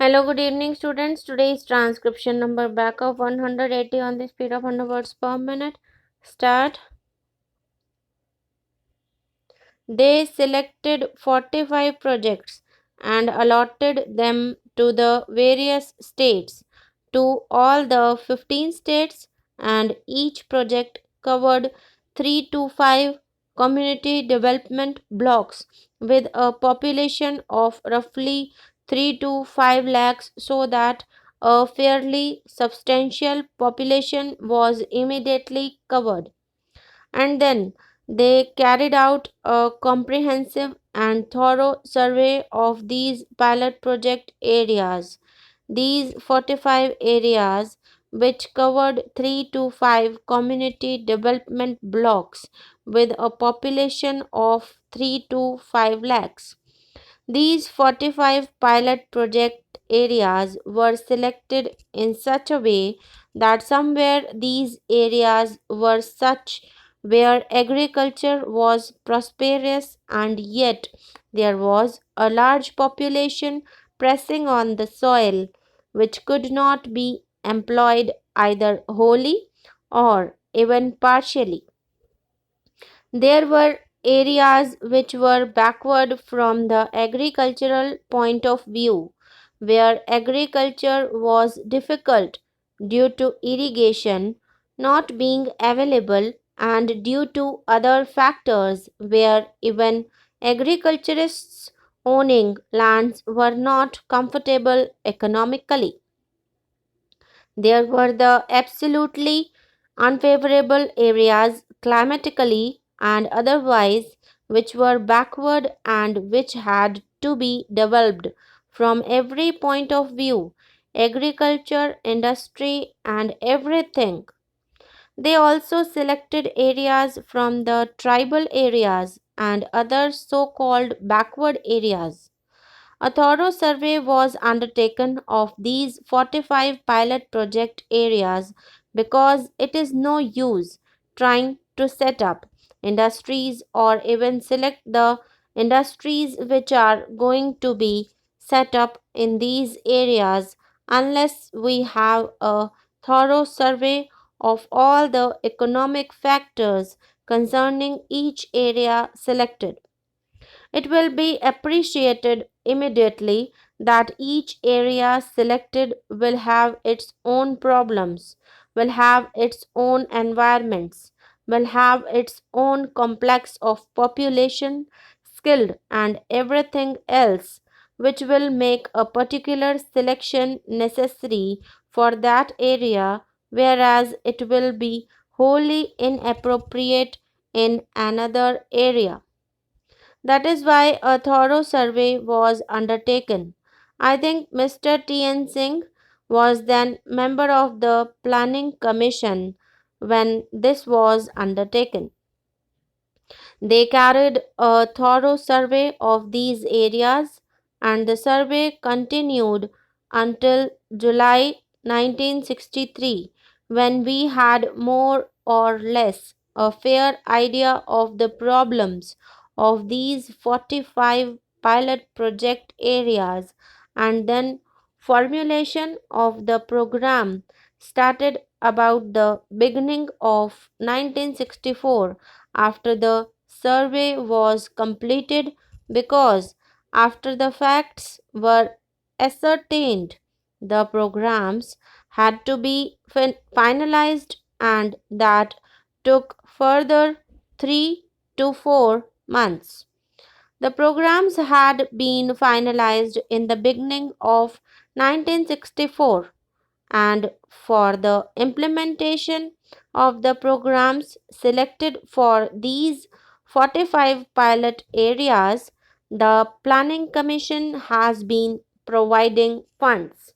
Hello, good evening, students. Today is transcription number back of 180 on the speed of 100 words per minute. Start. They selected 45 projects and allotted them to the various states, to all the 15 states, and each project covered 3 to 5 community development blocks with a population of roughly 3 to 5 lakhs, so that a fairly substantial population was immediately covered. And then they carried out a comprehensive and thorough survey of these pilot project areas. These 45 areas, which covered 3 to 5 community development blocks with a population of 3 to 5 lakhs. These 45 pilot project areas were selected in such a way that somewhere these areas were such where agriculture was prosperous, and yet there was a large population pressing on the soil which could not be employed either wholly or even partially. There were areas which were backward from the agricultural point of view, where agriculture was difficult due to irrigation not being available and due to other factors, where even agriculturists owning lands were not comfortable economically. There were the absolutely unfavorable areas climatically and otherwise which were backward and which had to be developed from every point of view, agriculture, industry, and everything. They also selected areas from the tribal areas and other so called backward areas. A thorough survey was undertaken of these 45 pilot project areas, because it is no use trying to set up industries or even select the industries which are going to be set up in these areas unless we have a thorough survey of all the economic factors concerning each area selected. It will be appreciated immediately that each area selected will have its own problems, will have its own environments, will have its own complex of population, skilled, and everything else, which will make a particular selection necessary for that area, whereas it will be wholly inappropriate in another area. That is why a thorough survey was undertaken. I think Mr. T.N. Singh was then member of the Planning Commission when this was undertaken. They carried a thorough survey of these areas, and the survey continued until July 1963, when we had more or less a fair idea of the problems of these 45 pilot project areas, and then formulation of the program started about the beginning of 1964 after the survey was completed, because after the facts were ascertained the programs had to be finalized, and that took further 3 to 4 months. The programs had been finalized in the beginning of 1964, and for the implementation of the programs selected for these 45 pilot areas, the Planning Commission has been providing funds.